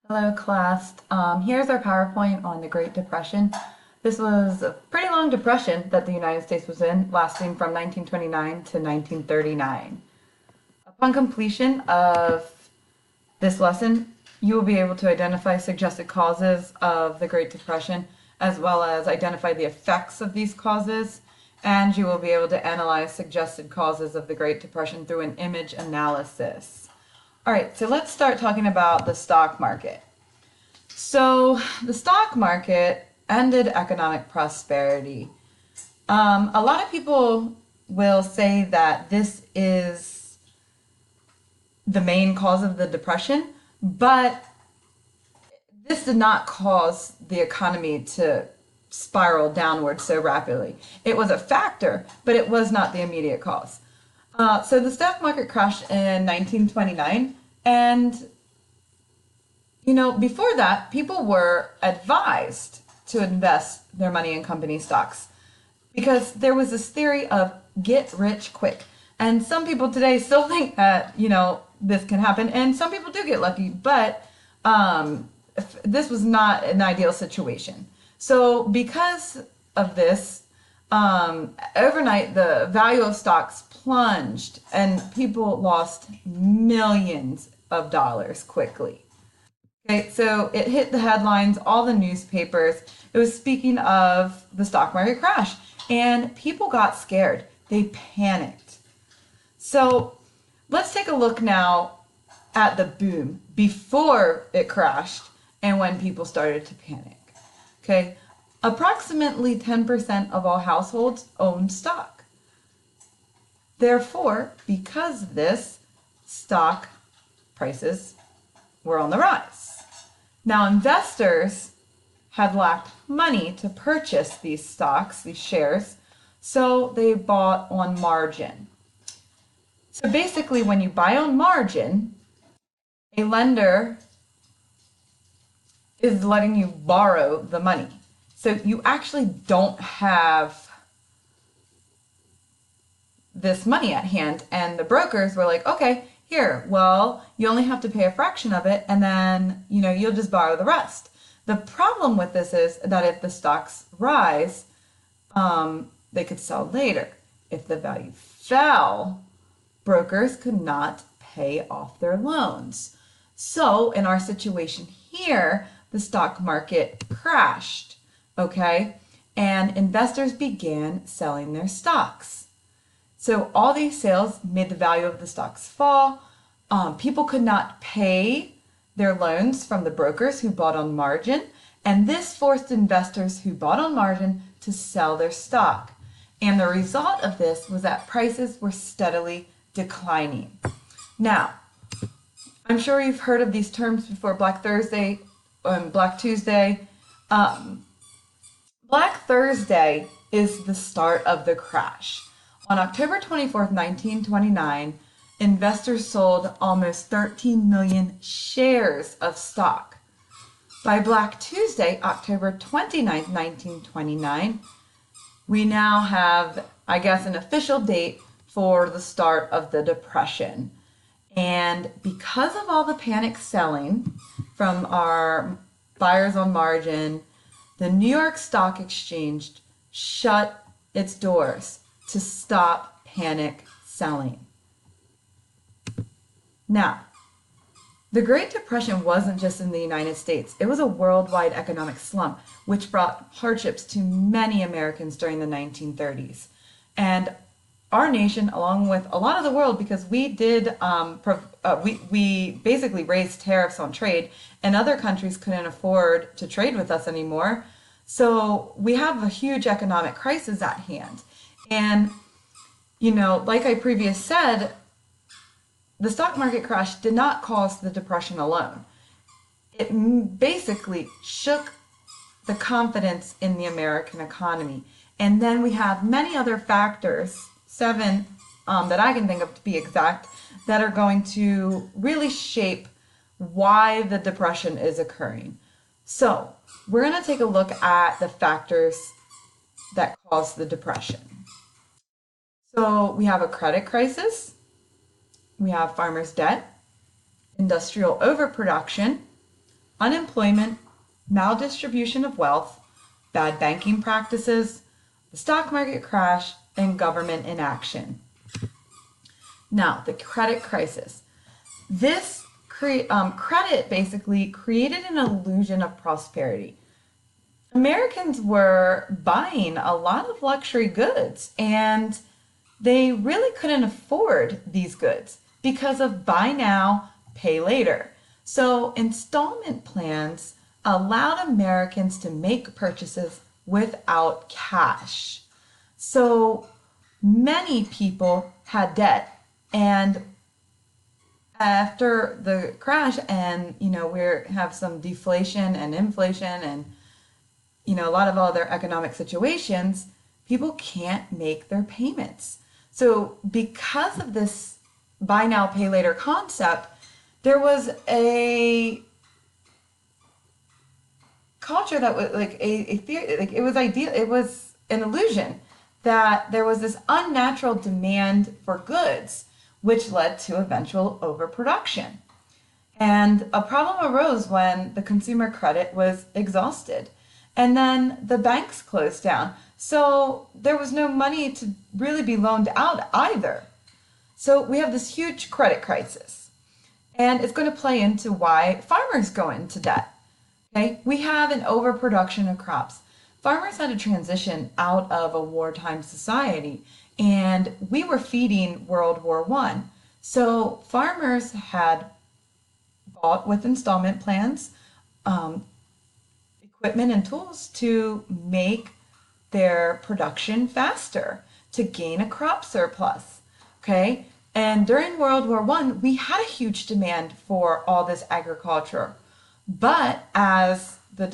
Hello class. Here's our PowerPoint on the Great Depression. This was a pretty long depression that the United States was in, lasting from 1929 to 1939. Upon completion of this lesson, you will be able to identify suggested causes of the Great Depression, as well as identify the effects of these causes, and you will be able to analyze suggested causes of the Great Depression through an image analysis. All right, so let's start talking about the stock market. So the stock market ended economic prosperity. A lot of people will say that this is the main cause of the depression, but this did not cause the economy to spiral downward so rapidly. It was a factor, but it was not the immediate cause. So the stock market crashed in 1929, and before that, people were advised to invest their money in company stocks because there was this theory of get rich quick. And some people today still think that, this can happen, and some people do get lucky, but this was not an ideal situation. So because of this, overnight the value of stocks plunged and people lost millions of dollars quickly. Okay, so it hit the headlines, all the newspapers. It was speaking of the stock market crash, and people got scared. They panicked. So let's take a look now at the boom before it crashed and when people started to panic. Okay, approximately 10% of all households own stock. Therefore, because of this, stock prices were on the rise. Now, investors had lacked money to purchase these stocks, these shares, so they bought on margin. So basically, when you buy on margin, a lender is letting you borrow the money. So you actually don't have this money at hand, and the brokers were like, okay, here, well, you only have to pay a fraction of it, and then, you'll just borrow the rest. The problem with this is that if the stocks rise, they could sell later. If the value fell, brokers could not pay off their loans. So in our situation here, the stock market crashed, okay? And investors began selling their stocks. So all these sales made the value of the stocks fall. People could not pay their loans from the brokers who bought on margin, and this forced investors who bought on margin to sell their stock. And the result of this was that prices were steadily declining. Now, I'm sure you've heard of these terms before: Black Thursday, Black Tuesday. Black Thursday is the start of the crash. On October 24th, 1929, investors sold almost 13 million shares of stock. By Black Tuesday, October 29th, 1929, we now have, I guess, an official date for the start of the Depression. And because of all the panic selling from our buyers on margin, the New York Stock Exchange shut its doors to stop panic selling. Now, the Great Depression wasn't just in the United States. It was a worldwide economic slump, which brought hardships to many Americans during the 1930s. And our nation, along with a lot of the world, because we did, we basically raised tariffs on trade, and other countries couldn't afford to trade with us anymore. So we have a huge economic crisis at hand. And, like I previously said, the stock market crash did not cause the depression alone. It basically shook the confidence in the American economy. And then we have many other factors, 7 that I can think of to be exact, that are going to really shape why the depression is occurring. So we're going to take a look at the factors that caused the depression. So we have a credit crisis, we have farmers' debt, industrial overproduction, unemployment, maldistribution of wealth, bad banking practices, the stock market crash, and government inaction. Now, the credit crisis. This credit basically created an illusion of prosperity. Americans were buying a lot of luxury goods and they really couldn't afford these goods because of buy now, pay later. So installment plans allowed Americans to make purchases without cash. So many people had debt, and after the crash, and we have some deflation and inflation and a lot of other economic situations, people can't make their payments. So because of this buy now, pay later concept, there was a culture that was like a theory, like it was ideal, it was an illusion that there was this unnatural demand for goods, which led to eventual overproduction. And a problem arose when the consumer credit was exhausted. And then the banks closed down. So there was no money to really be loaned out either. So we have this huge credit crisis. And it's going to play into why farmers go into debt. Okay? We have an overproduction of crops. Farmers had to transition out of a wartime society, and we were feeding World War I. So farmers had bought with installment plans equipment and tools to make their production faster, to gain a crop surplus. Okay? And during World War I, we had a huge demand for all this agriculture. But as the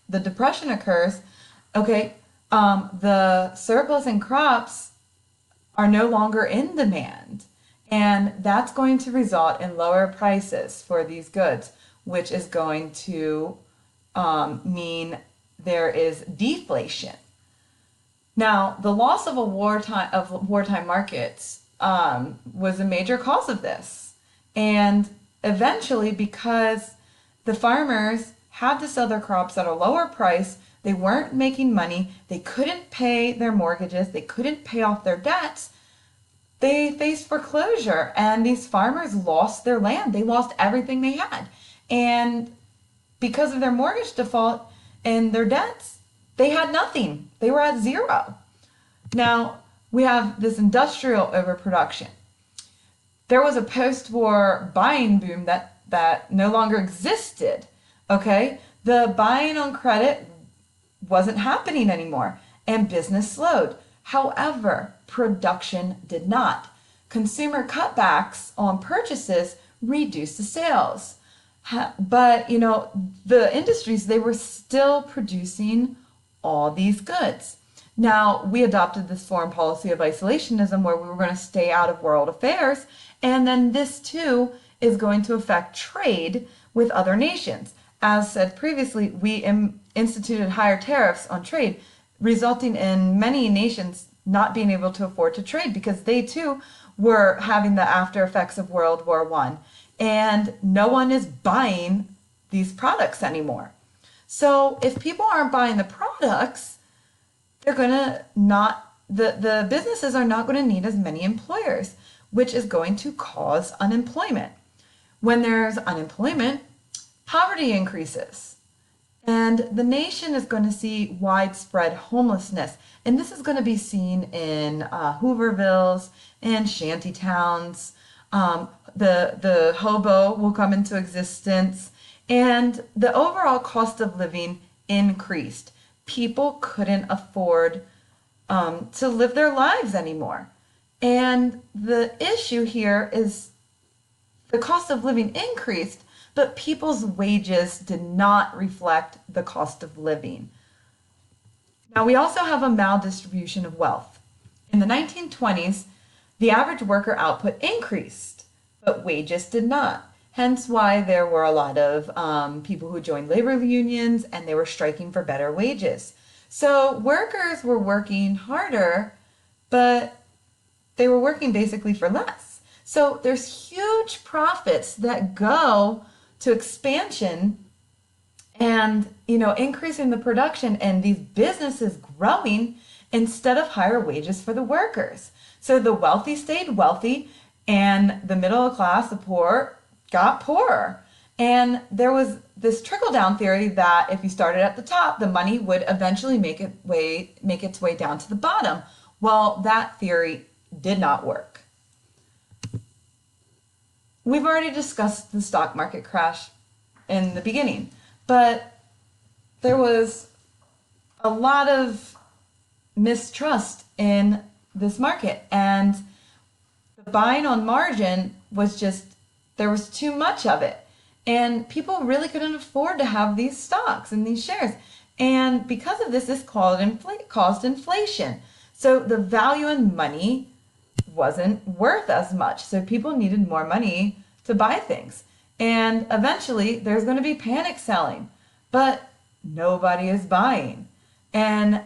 depression occurs, okay, the surplus in crops are no longer in demand. And that's going to result in lower prices for these goods, which is going to mean there is deflation. Now, the loss of wartime markets was a major cause of this. And eventually, because the farmers had to sell their crops at a lower price, they weren't making money, they couldn't pay their mortgages, they couldn't pay off their debts, they faced foreclosure, and these farmers lost their land. They lost everything they had. And because of their mortgage default and their debts, they had nothing. They were at zero. Now, we have this industrial overproduction. There was a post-war buying boom that no longer existed, okay? The buying on credit wasn't happening anymore, and business slowed. However, production did not. Consumer cutbacks on purchases reduced the sales. But, the industries, they were still producing all these goods. Now, we adopted this foreign policy of isolationism where we were going to stay out of world affairs, and then this too is going to affect trade with other nations. As said previously, we instituted higher tariffs on trade, resulting in many nations not being able to afford to trade because they too were having the after effects of World War I. And no one is buying these products anymore. So if people aren't buying the products, they're gonna not, the businesses are not going to need as many employers, which is going to cause unemployment. When there's unemployment, poverty increases. And the nation is going to see widespread homelessness. And this is going to be seen in Hoovervilles and shanty towns. The hobo will come into existence. And the overall cost of living increased. People couldn't afford to live their lives anymore. And the issue here is the cost of living increased, but people's wages did not reflect the cost of living. Now, we also have a maldistribution of wealth. In the 1920s, the average worker output increased, but wages did not. Hence why there were a lot of people who joined labor unions and they were striking for better wages. So workers were working harder, but they were working basically for less. So there's huge profits that go to expansion and, increasing the production and these businesses growing instead of higher wages for the workers. So the wealthy stayed wealthy and the middle class, the poor, got poorer. And there was this trickle down theory that if you started at the top, the money would eventually make its way down to the bottom. Well, that theory did not work. We've already discussed the stock market crash in the beginning, but there was a lot of mistrust in this market, and the buying on margin was just, there was too much of it, and people really couldn't afford to have these stocks and these shares. And because of this caused inflation. So the value in money wasn't worth as much. So people needed more money to buy things. And eventually there's going to be panic selling, but nobody is buying. And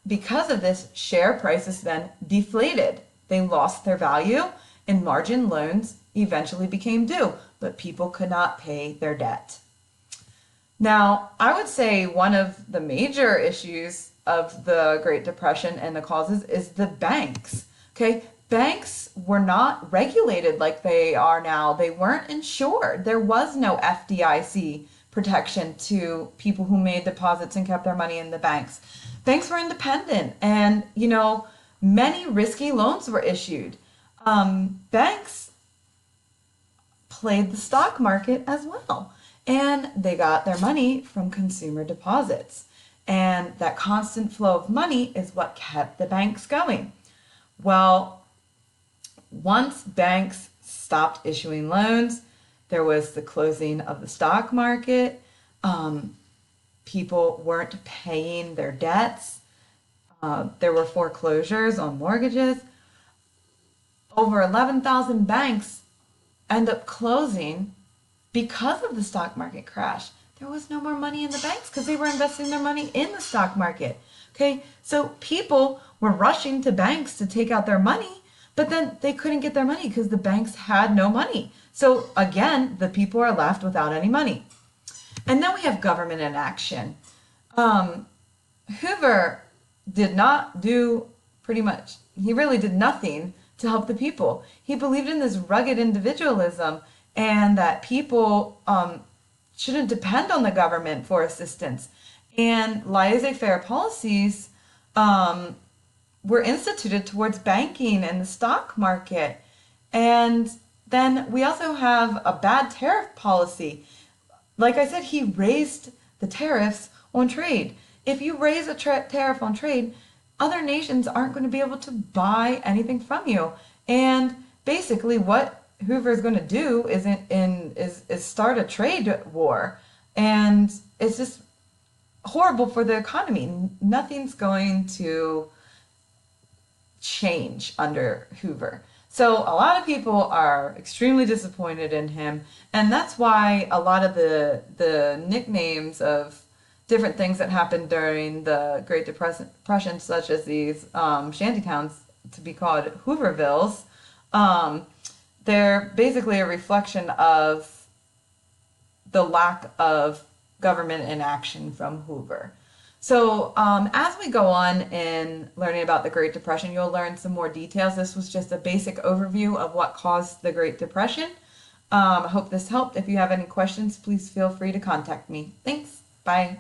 because of this, share prices then deflated. They lost their value and margin loans eventually became due, but people could not pay their debt. Now, I would say one of the major issues of the Great Depression and the causes is the banks. Okay, banks were not regulated like they are now. They weren't insured. There was no FDIC protection to people who made deposits and kept their money in the banks. Banks were independent, and many risky loans were issued. Banks played the stock market as well, and they got their money from consumer deposits. And that constant flow of money is what kept the banks going. Well, once banks stopped issuing loans, there was the closing of the stock market. People weren't paying their debts. There were foreclosures on mortgages. Over 11,000 banks end up closing because of the stock market crash. There was no more money in the banks because they were investing their money in the stock market. Okay, so people were rushing to banks to take out their money, but then they couldn't get their money because the banks had no money. So again, the people are left without any money. And then we have government inaction. Hoover did not do pretty much, he really did nothing to help the people. He believed in this rugged individualism and that people shouldn't depend on the government for assistance. And laissez-faire policies were instituted towards banking and the stock market. And then we also have a bad tariff policy. Like I said, he raised the tariffs on trade. If you raise a tariff on trade, other nations aren't going to be able to buy anything from you. And basically what Hoover is going to do is start a trade war. And it's just horrible for the economy. Nothing's going to change under Hoover. So a lot of people are extremely disappointed in him. And that's why a lot of the nicknames of different things that happened during the Great Depression, such as these shanty towns to be called Hoovervilles, they're basically a reflection of the lack of government inaction from Hoover. So as we go on in learning about the Great Depression, you'll learn some more details. This was just a basic overview of what caused the Great Depression. I hope this helped. If you have any questions, please feel free to contact me. Thanks. Bye.